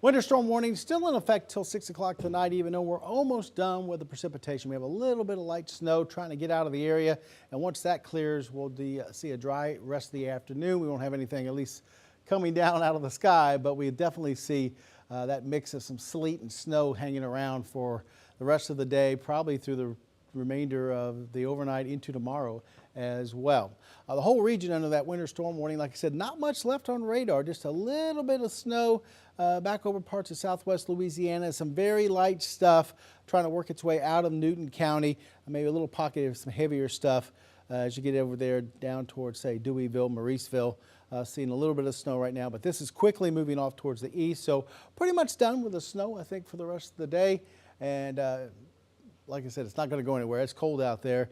Winter storm warning still in effect till 6 o'clock tonight, even though we're almost done with the precipitation. We have a little bit of light snow trying to get out of the area, and once that clears, we'll see a dry rest of the afternoon. We won't have anything at least coming down out of the sky, but we definitely see that mix of some sleet and snow hanging around for the rest of the day, probably through the remainder of the overnight into tomorrow as well. The whole region under that winter storm warning, like I said, not much left on radar, just a little bit of snow back over parts of southwest Louisiana, some very light stuff trying to work its way out of Newton County, maybe a little pocket of some heavier stuff as you get over there down towards, say, Deweyville, Mauriceville. Seeing a little bit of snow right now, but this is quickly moving off towards the east, so pretty much done with the snow, I think, for the rest of the day. And like I said, it's not going to go anywhere. It's cold out there.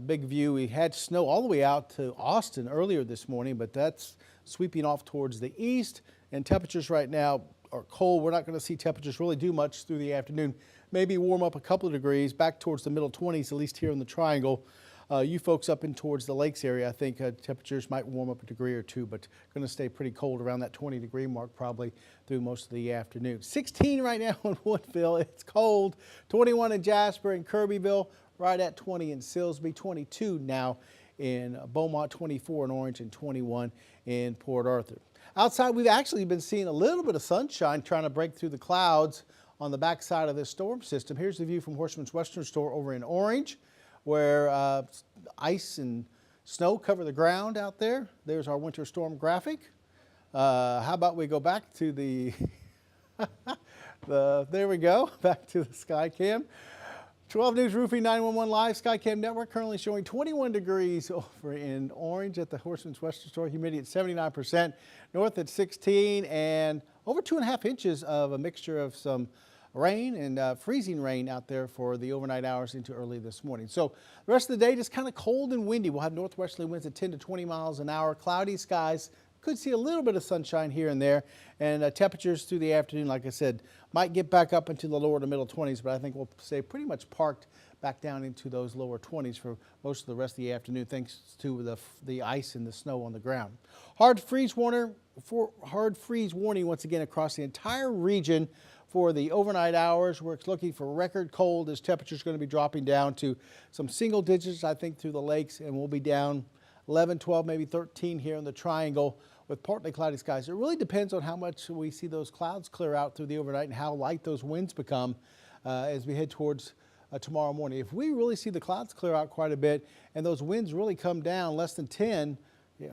Big view. We had snow all the way out to Austin earlier this morning, but that's sweeping off towards the east. And temperatures right now are cold. We're not going to see temperatures really do much through the afternoon. Maybe warm up a couple of degrees back towards the middle 20s, at least here in the triangle. You folks up in towards the lakes area, I think temperatures might warm up a degree or two, but going to stay pretty cold around that 20-degree mark probably through most of the afternoon. 16 right now in Woodville. It's cold. 21 in Jasper and Kirbyville, right at 20 in Silsbee, 22 now in Beaumont, 24 in Orange, and 21 in Port Arthur. Outside, we've actually been seeing a little bit of sunshine trying to break through the clouds on the backside of this storm system. Here's the view from Horseman's Western Store over in Orange, where ice and snow cover the ground out there. There's our winter storm graphic. How about we go back to the, there we go, back to the Skycam. 12 News Roofing 911 Live Skycam Network currently showing 21 degrees over in Orange at the Horseman's Western Store. Humidity at 79%, north at 16, and over 2.5 inches of a mixture of some rain and freezing rain out there for the overnight hours into early this morning. So the rest of the day just kind of cold and windy. We'll have northwesterly winds at 10 to 20 miles an hour. Cloudy skies. Could see a little bit of sunshine here and there. And temperatures through the afternoon, like I said, might get back up into the lower to middle 20s, but I think we'll stay pretty much parked back down into those lower 20s for most of the rest of the afternoon, thanks to the ice and the snow on the ground. Hard freeze warning once again across the entire region for the overnight hours. We're looking for record cold as temperatures going to be dropping down to some single digits, I think, through the lakes, and we'll be down 11, 12, maybe 13 here in the triangle with partly cloudy skies. It really depends on how much we see those clouds clear out through the overnight and how light those winds become as we head towards tomorrow morning. If we really see the clouds clear out quite a bit and those winds really come down less than 10,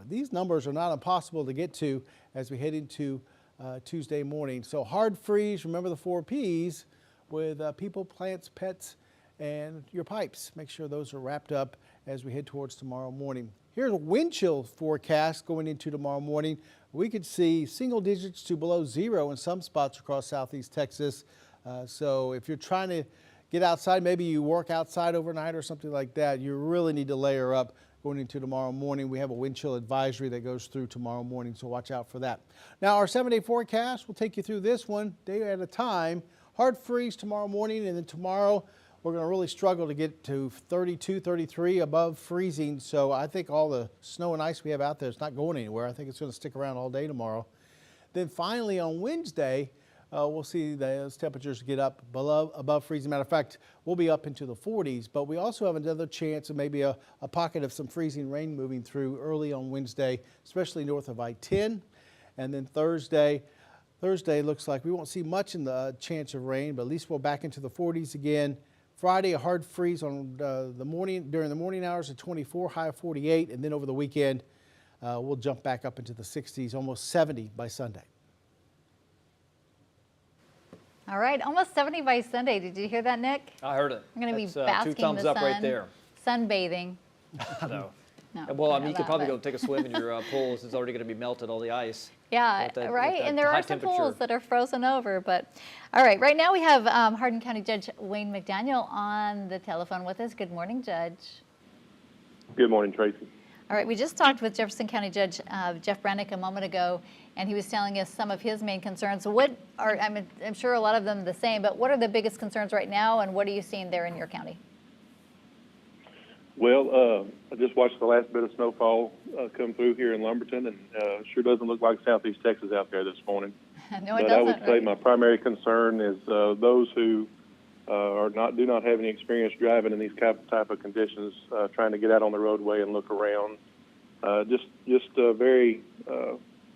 these numbers are not impossible to get to as we head into Tuesday morning. So hard freeze, remember the 4 Ps with people, plants, pets, and your pipes. Make sure those are wrapped up as we head towards tomorrow morning. Here's a wind chill forecast going into tomorrow morning. We could see single digits to below 0 in some spots across southeast Texas. So if you're trying to get outside, maybe you work outside overnight or something like that, you really need to layer up going into tomorrow morning. We have a wind chill advisory that goes through tomorrow morning, so watch out for that. Now, our 7-day forecast, we'll take you through this one day at a time. Hard freeze tomorrow morning, and then tomorrow we're going to really struggle to get to 32, 33 above freezing. So I think all the snow and ice we have out there is not going anywhere. I think it's going to stick around all day tomorrow. Then finally on Wednesday, we'll see those temperatures get up above freezing. Matter of fact, we'll be up into the 40s, but we also have another chance of maybe a pocket of some freezing rain moving through early on Wednesday, especially north of I-10. And then Thursday looks like we won't see much in the chance of rain, but at least we're back into the 40s again. Friday, a hard freeze on during the morning hours at 24, high of 48, and then over the weekend, we'll jump back up into the 60s, almost 70 by Sunday. All right, almost 70 by Sunday. Did you hear that, Nick? I heard it. We're going to be basking 2 thumbs in the up sun, right there. Sunbathing. No. No, Well, I mean, you that, could probably but- go take a swim in your pool. It's already going to be melted, all the ice. Yeah, With that- right. with that And there high are some temperature. pools that are frozen over. But all right, right now we have Hardin County Judge Wayne McDaniel on the telephone with us. Good morning, Judge. Good morning, Tracy. All right, we just talked with Jefferson County Judge Jeff Brannick a moment ago, and he was telling us some of his main concerns. What are, I'm sure a lot of them the same, but what are the biggest concerns right now, and what are you seeing there in your county? Well, I just watched the last bit of snowfall come through here in Lumberton, and sure doesn't look like Southeast Texas out there this morning. No, it But I would doesn't, say right? my primary concern is those who do not have any experience driving in these type of conditions, trying to get out on the roadway and look around. Just very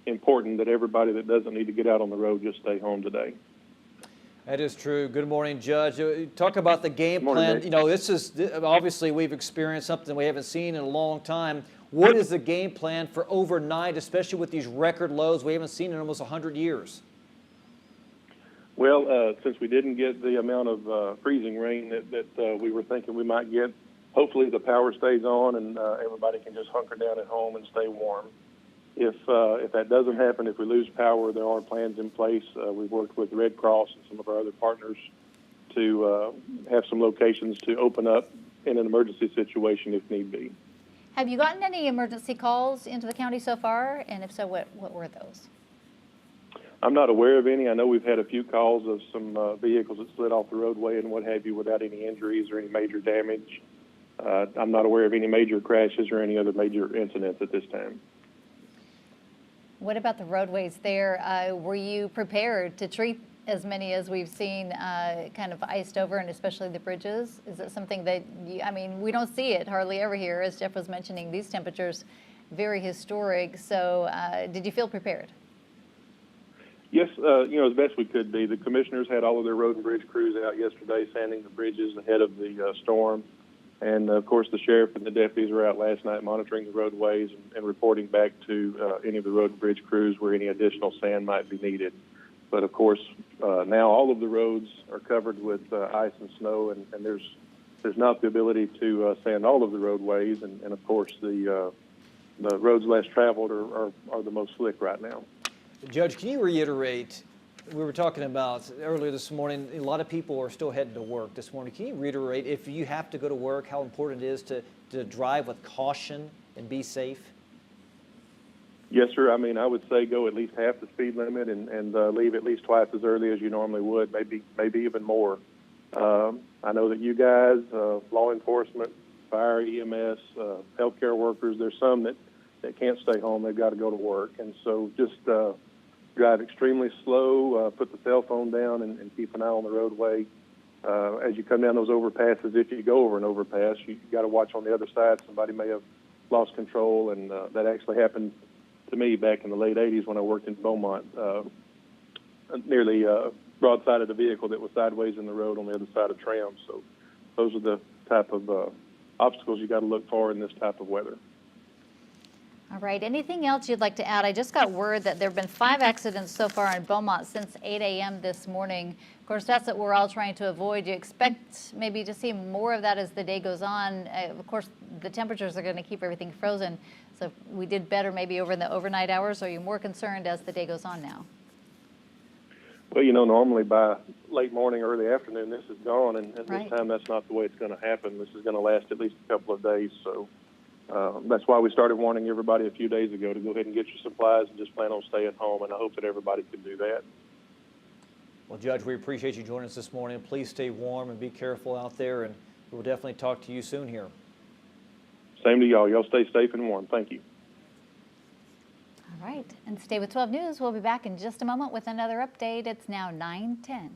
important that everybody that doesn't need to get out on the road just stay home today. That is true. Good morning, Judge. Talk about the game Morning, plan. Nate. You know, obviously we've experienced something we haven't seen in a long time. What is the game plan for overnight, especially with these record lows we haven't seen in almost 100 years? Well, since we didn't get the amount of freezing rain that we were thinking we might get, hopefully the power stays on and everybody can just hunker down at home and stay warm. If that doesn't happen, if we lose power, there are plans in place. We've worked with Red Cross and some of our other partners to have some locations to open up in an emergency situation if need be. Have you gotten any emergency calls into the county so far? And if so, what were those? I'm not aware of any. I know we've had a few calls of some vehicles that slid off the roadway and what have you without any injuries or any major damage. I'm not aware of any major crashes or any other major incidents at this time. What about the roadways there? Were you prepared to treat as many as we've seen kind of iced over, and especially the bridges? Is it something that, I mean, we don't see it hardly ever here, as Jeff was mentioning, these temperatures, very historic. So did you feel prepared? Yes, as best we could be. The commissioners had all of their road and bridge crews out yesterday sanding the bridges ahead of the storm. And, of course, the sheriff and the deputies were out last night monitoring the roadways and reporting back to any of the road and bridge crews where any additional sand might be needed. But, of course, now all of the roads are covered with ice and snow, and there's not the ability to sand all of the roadways. And of course, the roads less traveled are the most slick right now. Judge, can you reiterate, we were talking about earlier this morning, a lot of people are still heading to work this morning. Can you reiterate, if you have to go to work, how important it is to drive with caution and be safe? Yes, sir. I mean, I would say go at least half the speed limit and leave at least twice as early as you normally would, maybe even more. I know that you guys, law enforcement, fire, EMS, healthcare workers, there's some that can't stay home. They've got to go to work. And so just drive extremely slow, put the cell phone down, and keep an eye on the roadway. As you come down those overpasses, if you go over an overpass, you got to watch on the other side. Somebody may have lost control, and that actually happened to me back in the late 80s when I worked in Beaumont, nearly broadside of the vehicle that was sideways in the road on the other side of tram. So those are the type of obstacles you got to look for in this type of weather. All right, anything else you'd like to add? I just got word that there have been 5 accidents so far in Beaumont since 8 a.m. this morning. Of course, that's what we're all trying to avoid. You expect maybe to see more of that as the day goes on. Of course, the temperatures are going to keep everything frozen. So if we did better maybe over in the overnight hours. Are you more concerned as the day goes on now? Well, normally by late morning, early afternoon, this is gone, and Right. this time that's not the way it's going to happen. This is going to last at least a couple of days. So that's why we started warning everybody a few days ago to go ahead and get your supplies and just plan on staying home, and I hope that everybody can do that. Well, Judge, we appreciate you joining us this morning. Please stay warm and be careful out there, and we'll definitely talk to you soon here. Same to y'all. Y'all stay safe and warm. Thank you. All right, and stay with 12 News. We'll be back in just a moment with another update. It's now 9:10.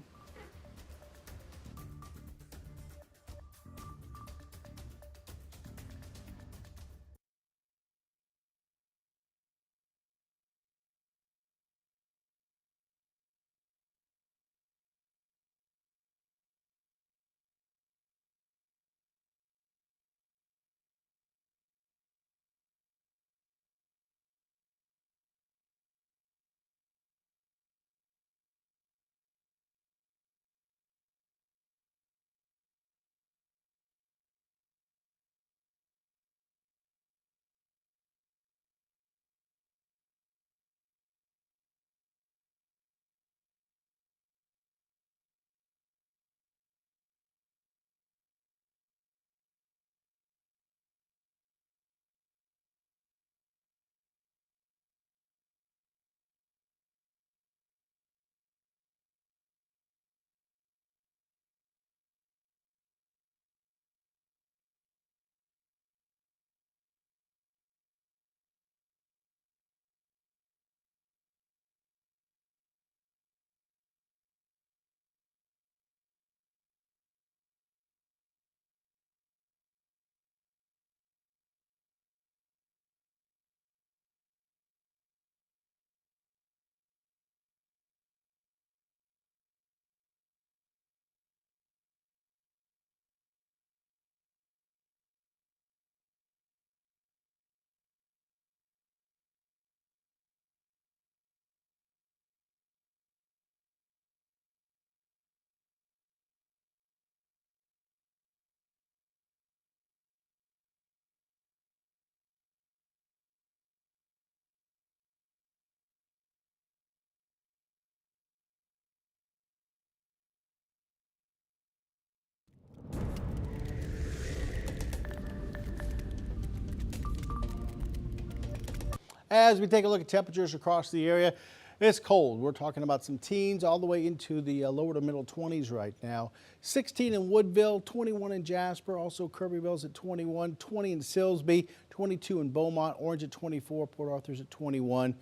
As we take a look at temperatures across the area, it's cold. We're talking about some teens all the way into the lower to middle 20s right now. 16 in Woodville, 21 in Jasper, also Kirbyville's at 21, 20 in Silsbee, 22 in Beaumont, Orange at 24, Port Arthur's at 21.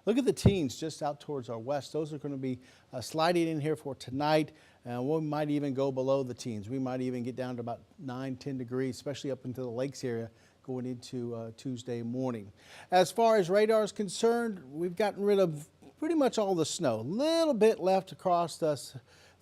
Look at the teens just out towards our west. Those are going to be sliding in here for tonight. We might even go below the teens. We might even get down to about 9, 10 degrees, especially up into the lakes area going into Tuesday morning. As far as radar is concerned, we've gotten rid of pretty much all the snow. A little bit left across the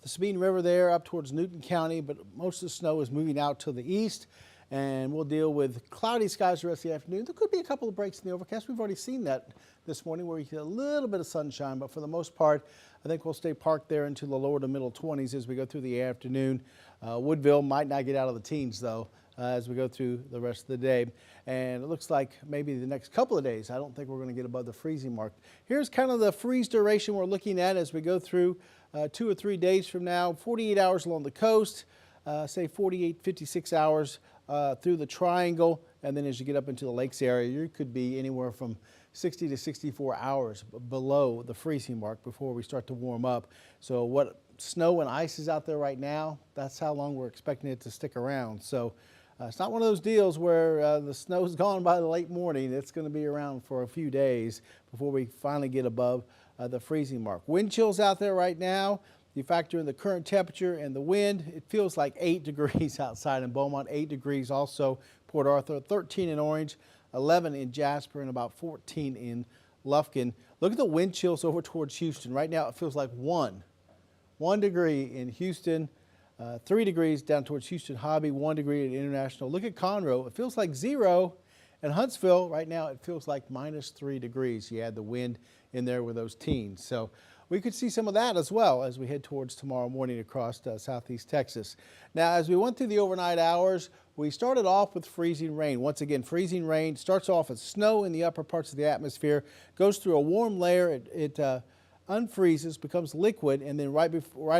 Sabine River there up towards Newton County, but most of the snow is moving out to the east, and we'll deal with cloudy skies the rest of the afternoon. There could be a couple of breaks in the overcast. We've already seen that this morning where you get a little bit of sunshine, but for the most part, I think we'll stay parked there into the lower to middle 20s as we go through the afternoon. Woodville might not get out of the teens though as we go through the rest of the day. And it looks like maybe the next couple of days, I don't think we're going to get above the freezing mark. Here's kind of the freeze duration we're looking at as we go through 2 or 3 days from now. 48 hours along the coast, say 48, 56 hours through the triangle. And then as you get up into the lakes area, you could be anywhere from 60 to 64 hours below the freezing mark before we start to warm up. So what snow and ice is out there right now, that's how long we're expecting it to stick around. So it's not one of those deals where the snow's gone by the late morning. It's going to be around for a few days before we finally get above the freezing mark. Wind chills out there right now. You factor in the current temperature and the wind, it feels like 8 degrees outside in Beaumont, 8 degrees also Port Arthur, 13 in Orange, 11 in Jasper, and about 14 in Lufkin. Look at the wind chills over towards Houston. Right now it feels like 1 degree in Houston, 3 degrees down towards Houston Hobby, 1 degree at International. Look at Conroe. It feels like 0. In Huntsville, right now, it feels like -3 degrees. You add the wind in there with those teens. So we could see some of that as well as we head towards tomorrow morning across southeast Texas. Now, as we went through the overnight hours, we started off with freezing rain. Once again, freezing rain starts off as snow in the upper parts of the atmosphere, goes through a warm layer, it unfreezes, becomes liquid, and then right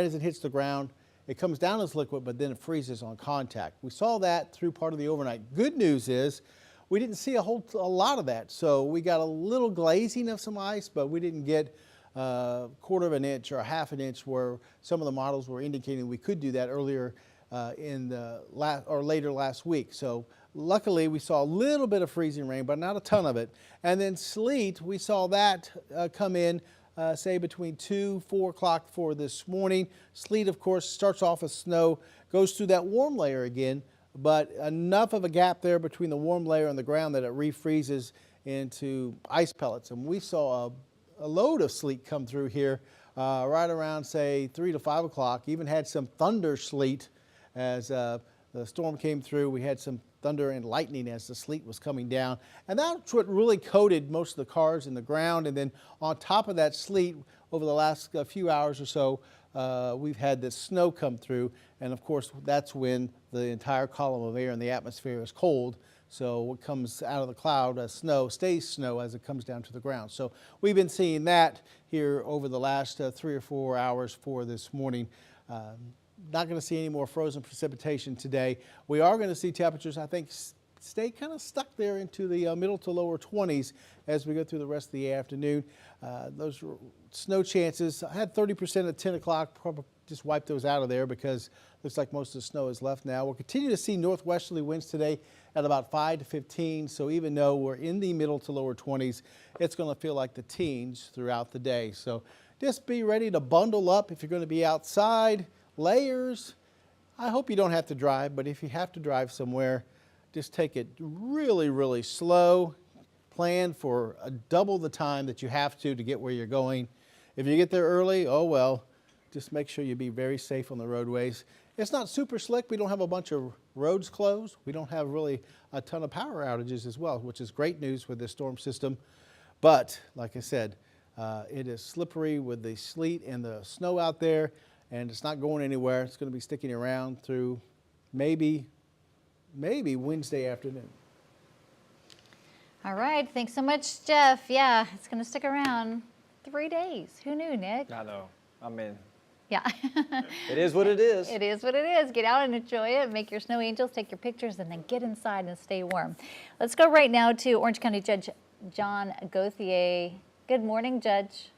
as it hits the ground, it comes down as liquid, but then it freezes on contact. We saw that through part of the overnight. Good news is we didn't see a lot of that. So we got a little glazing of some ice, but we didn't get a 1/4 inch or a 1/2 inch where some of the models were indicating we could do that earlier later last week. So luckily we saw a little bit of freezing rain, but not a ton of it. And then sleet, we saw that come in say between 2, 4 o'clock for this morning. Sleet, of course, starts off as snow, goes through that warm layer again, but enough of a gap there between the warm layer and the ground that it refreezes into ice pellets. And we saw a load of sleet come through here right around, say, 3 to 5 o'clock. Even had some thunder sleet as the storm came through. We had some thunder and lightning as the sleet was coming down. And that's what really coated most of the cars in the ground. And then on top of that sleet, over the last few hours or so, we've had this snow come through. And of course, that's when the entire column of air in the atmosphere is cold. So what comes out of the cloud as snow stays snow as it comes down to the ground. So we've been seeing that here over the last 3 or 4 hours for this morning. Not going to see any more frozen precipitation today. We are going to see temperatures, I think, stay kind of stuck there into the middle to lower 20s as we go through the rest of the afternoon. Those snow chances, I had 30% at 10 o'clock, probably just wipe those out of there because it looks like most of the snow is left now. We'll continue to see northwesterly winds today at about 5 to 15. So even though we're in the middle to lower 20s, it's going to feel like the teens throughout the day. So just be ready to bundle up if you're going to be outside. Layers. I hope you don't have to drive, but if you have to drive somewhere, just take it really, really slow. Plan for double the time that you have to get where you're going. If you get there early, oh well, just make sure you be very safe on the roadways. It's not super slick. We don't have a bunch of roads closed. We don't have really a ton of power outages as well, which is great news with this storm system. But like I said, it is slippery with the sleet and the snow out there. And it's not going anywhere. It's going to be sticking around through maybe Wednesday afternoon. All right. Thanks so much, Jeff. Yeah, it's going to stick around 3 days. Who knew, Nick? I know. I mean, yeah. it is what it is. It is what it is. Get out and enjoy it. Make your snow angels, take your pictures, and then get inside and stay warm. Let's go right now to Orange County Judge John Gauthier. Good morning, Judge.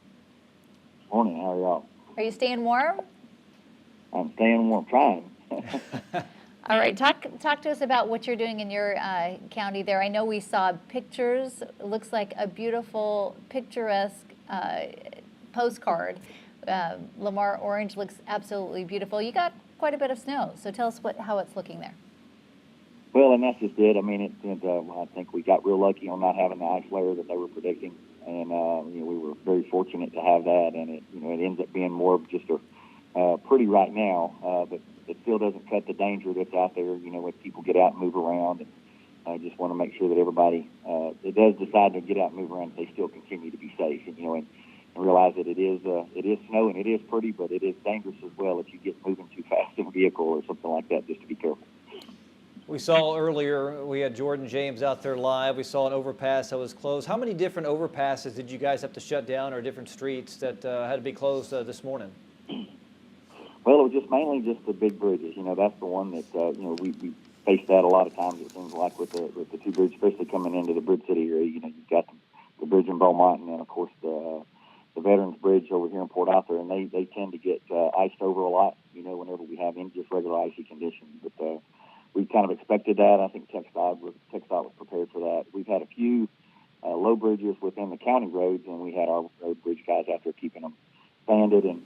Morning, how are y'all? Are you staying warm? I'm staying warm, trying. All right, talk to us about what you're doing in your county there. I know we saw pictures. It looks like a beautiful, picturesque postcard. Lamar Orange looks absolutely beautiful. You got quite a bit of snow, so tell us how it's looking there. Well, and that's just it. I mean, I think we got real lucky on not having the ice layer that they were predicting, and we were very fortunate to have that. And it ends up being more of just a pretty right now, but it still doesn't cut the danger that's out there. When people get out and move around, and I just want to make sure that everybody that does decide to get out and move around, they still continue to be safe. And realize that it is snow and it is pretty, but it is dangerous as well if you get moving too fast in a vehicle or something like that. Just to be careful. We saw earlier, we had Jordan James out there live. We saw an overpass that was closed. How many different overpasses did you guys have to shut down, or different streets that had to be closed this morning? Well, it was just mainly just the big bridges. That's the one that we face that a lot of times. It seems like with the two bridges, especially coming into the Bridge City area. You've got the bridge in Beaumont, and then of course the Veterans Bridge over here in Port Arthur, and they tend to get iced over a lot. Whenever we have just regular icy conditions, but we kind of expected that. I think TxDOT was prepared for that. We've had a few low bridges within the county roads, and we had our road bridge guys out there keeping them banded and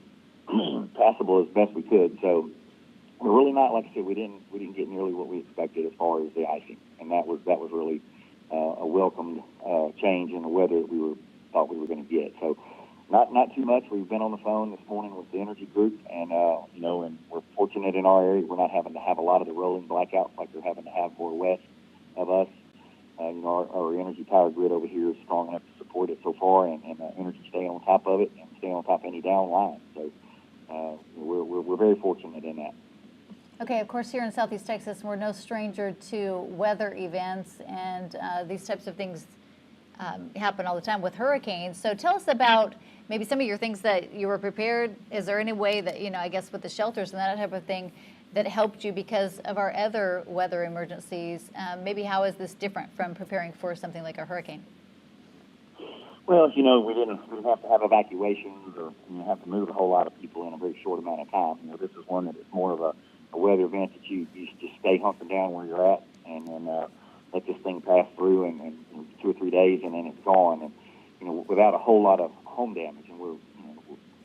passable as best we could. So we're really not, like I said, we didn't get nearly what we expected as far as the icing, and that was really a welcomed change in the weather that we thought we were going to get. So not too much. We've been on the phone this morning with the energy group, and and we're fortunate in our area. We're not having to have a lot of the rolling blackouts like they're having to have more west of us. Our energy power grid over here is strong enough to support it so far, and energy staying on top of it and staying on top of any down lines. So we're very fortunate in that. Okay, of course, here in Southeast Texas, we're no stranger to weather events, and these types of things happen all the time with hurricanes. So tell us about maybe some of your things that you were prepared. Is there any way that, I guess with the shelters and that type of thing, that helped you because of our other weather emergencies? Maybe how is this different from preparing for something like a hurricane? Well, we didn't have to have evacuations or have to move a whole lot of people in a very short amount of time. This is one that is more of a weather event that you just stay hunkered down where you're at, and then let this thing pass through in 2 or 3 days, and then it's gone. And without a whole lot of home damage, and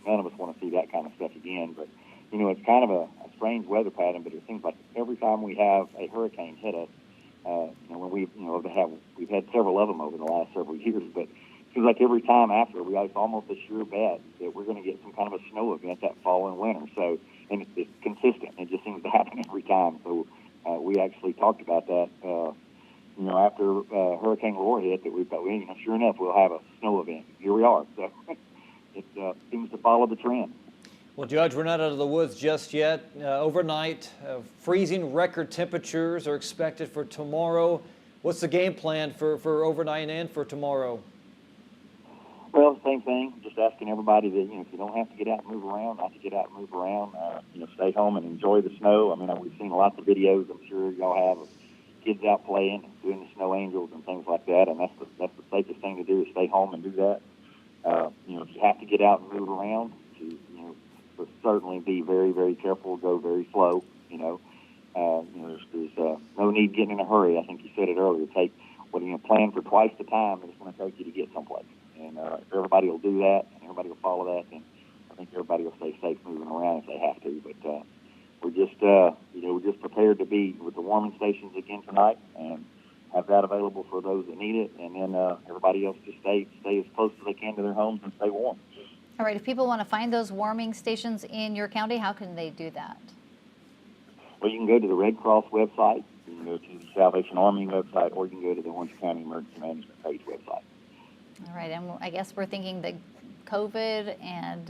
none of us want to see that kind of stuff again. But it's kind of a strange weather pattern. But it seems like every time we have a hurricane hit us, when we've had several of them over the last several years, but it seems like every time after it's almost a sure bet that we're going to get some kind of a snow event that fall and winter. So, and it's consistent. It just seems to happen every time. So we actually talked about that. After Hurricane Laura hit, that we thought, sure enough, we'll have a snow event. Here we are. So it seems to follow the trend. Well, Judge, we're not out of the woods just yet. Overnight, freezing record temperatures are expected for tomorrow. What's the game plan for overnight and for tomorrow? Well, same thing. Just asking everybody that, if you don't have to get out and move around, not to get out and move around. Stay home and enjoy the snow. I mean, we've seen lots of videos, I'm sure y'all have, of kids out playing and doing the snow angels and things like that, and that's the safest thing to do is stay home and do that. If you have to get out and move around, to certainly be very, very careful, go very slow. There's no need getting in a hurry. I think you said it earlier. Plan for twice the time that it's going to take you to get someplace. And if everybody will do that and everybody will follow that, then I think everybody will stay safe moving around if they have to. But we're just prepared to be with the warming stations again tonight and have that available for those that need it. And then everybody else just stay as close as they can to their homes and stay warm. All right, if people want to find those warming stations in your county, how can they do that? Well, you can go to the Red Cross website, you can go to the Salvation Army website, or you can go to the Orange County Emergency Management page website. All right, and I guess we're thinking that COVID and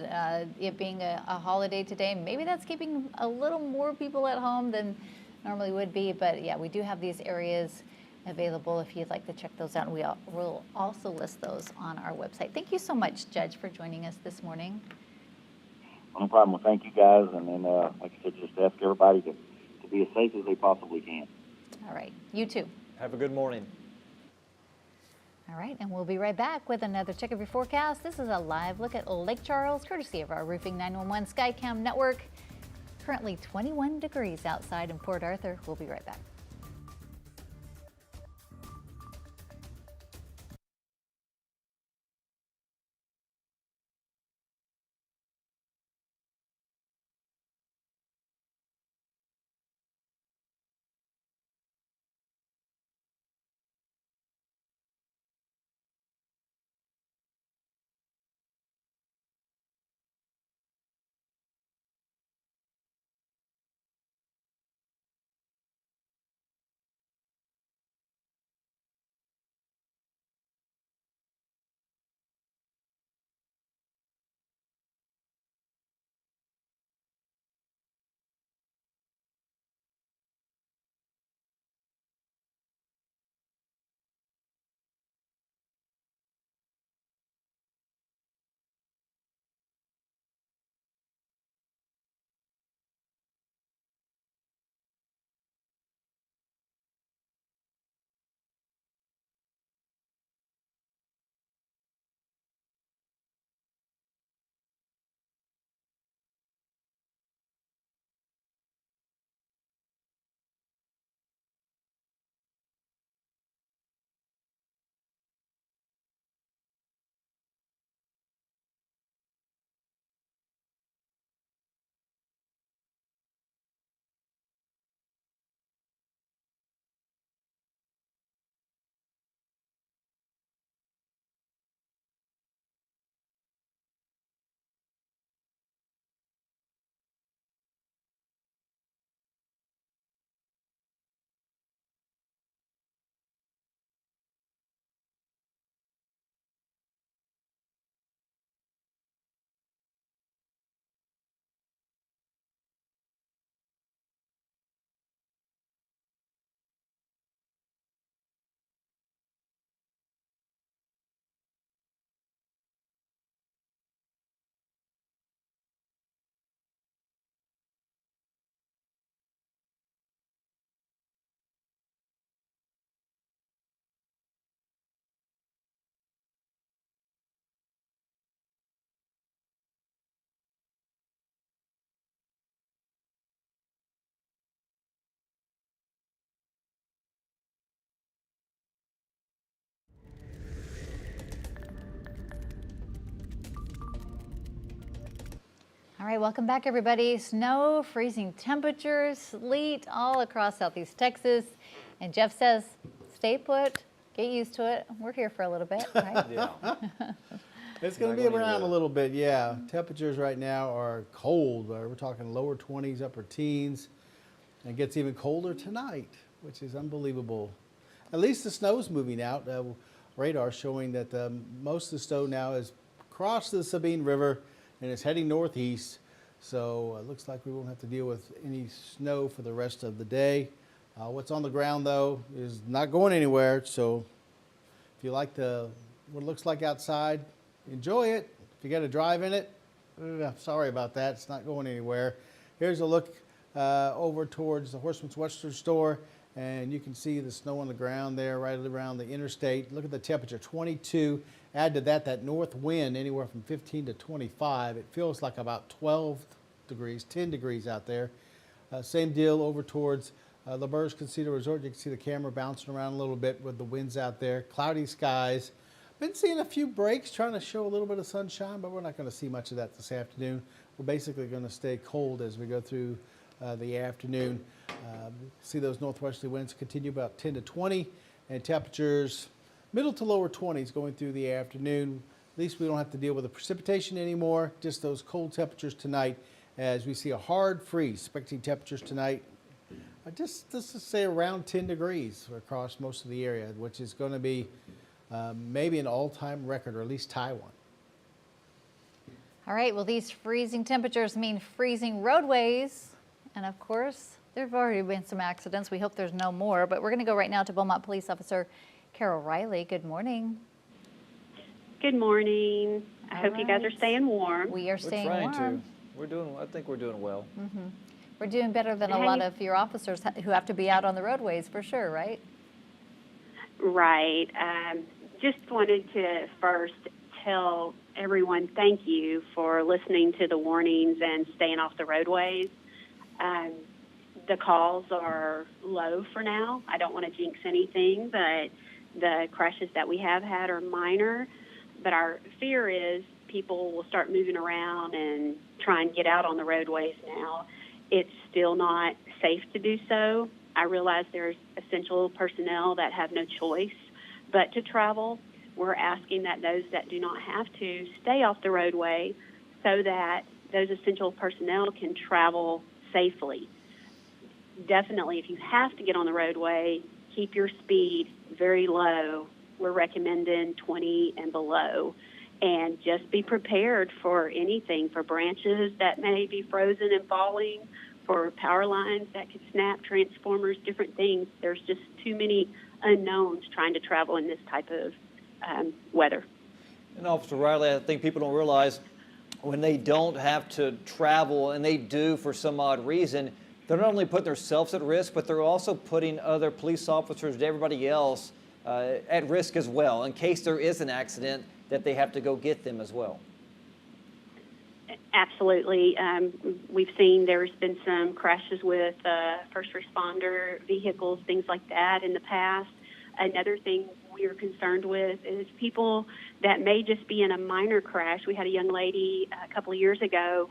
it being a holiday today, maybe that's keeping a little more people at home than normally would be. But yeah, we do have these areas available if you'd like to check those out. And we'll also list those on our website. Thank you so much, Judge, for joining us this morning. No problem. Well, thank you, guys. And then, like I said, just ask everybody to be as safe as they possibly can. All right, you too. Have a good morning. All right, and we'll be right back with another check of your forecast. This is a live look at Lake Charles, courtesy of our Roofing 911 Skycam network. Currently 21 degrees outside in Port Arthur. We'll be right back. All right, welcome back, everybody. Snow, freezing temperatures, sleet all across southeast Texas. And Jeff says, stay put, get used to it. We're here for a little bit, right? Yeah. It's going to be around a little bit, yeah. Temperatures right now are cold. We're talking lower 20s, upper teens. And it gets even colder tonight, which is unbelievable. At least the snow's moving out. Radar showing that most of the snow now is across the Sabine River and it's heading northeast. So it looks like we won't have to deal with any snow for the rest of the day. What's on the ground, though, is not going anywhere. So if you like what it looks like outside, enjoy it. If you got to drive in it, sorry about that. It's not going anywhere. Here's a look over towards the Horseman's Western store, and you can see the snow on the ground there right around the interstate. Look at the temperature, 22. Add to that north wind, anywhere from 15 to 25. It feels like about 12 degrees, 10 degrees out there. Same deal over towards La Berge Casino Resort. You can see the camera bouncing around a little bit with the winds out there. Cloudy skies. Been seeing a few breaks, trying to show a little bit of sunshine, but we're not going to see much of that this afternoon. We're basically going to stay cold as we go through the afternoon. See those northwesterly winds continue about 10 to 20, and temperatures middle to lower 20s going through the afternoon. At least we don't have to deal with the precipitation anymore, just those cold temperatures tonight as we see a hard freeze. Expecting temperatures tonight, just to say around 10 degrees across most of the area, which is going to be maybe an all-time record, or at least tie one. All right, well, these freezing temperatures mean freezing roadways. And of course, there have already been some accidents. We hope there's no more, but we're going to go right now to Beaumont Police Officer Carol Riley. Good morning. Good morning. I hope you guys are staying warm. We are staying warm. We're trying to. I think we're doing well. Mm-hmm. We're doing better than a lot of your officers who have to be out on the roadways for sure, right? Right. just wanted to first tell everyone thank you for listening to the warnings and staying off the roadways. The calls are low for now. I don't want to jinx anything, but the crashes that we have had are minor. But our fear is people will start moving around and try and get out on the roadways now. It's still not safe to do so. I realize there's essential personnel that have no choice but to travel. We're asking that those that do not have to stay off the roadway so that those essential personnel can travel safely. Definitely, if you have to get on the roadway, keep your speed very low. We're recommending 20 and below. And just be prepared for anything, for branches that may be frozen and falling, for power lines that could snap, transformers, different things. There's just too many unknowns trying to travel in this type of weather. And Officer Riley, I think people don't realize when they don't have to travel, and they do for some odd reason, they're not only putting themselves at risk, but they're also putting other police officers and everybody else at risk as well, in case there is an accident that they have to go get them as well. Absolutely. We've seen there's been some crashes with first responder vehicles, things like that in the past. Another thing we are concerned with is people that may just be in a minor crash. We had a young lady a couple of years ago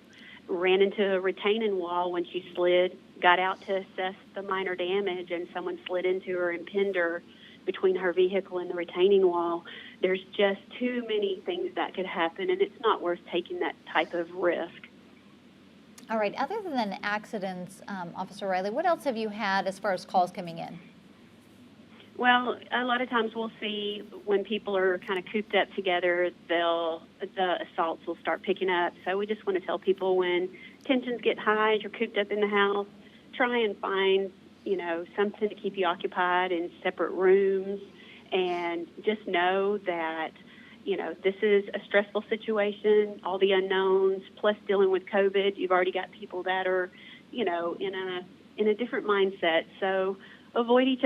ran into a retaining wall when she slid, got out to assess the minor damage, and someone slid into her and pinned her between her vehicle and the retaining wall. There's just too many things that could happen, and it's not worth taking that type of risk. All right, other than accidents, Officer Riley, what else have you had as far as calls coming in? Well, a lot of times we'll see when people are kind of cooped up together, the assaults will start picking up. So we just want to tell people when tensions get high, you're cooped up in the house, try and find, something to keep you occupied in separate rooms, and just know that, this is a stressful situation, all the unknowns, plus dealing with COVID. You've already got people that are, in a different mindset. So avoid each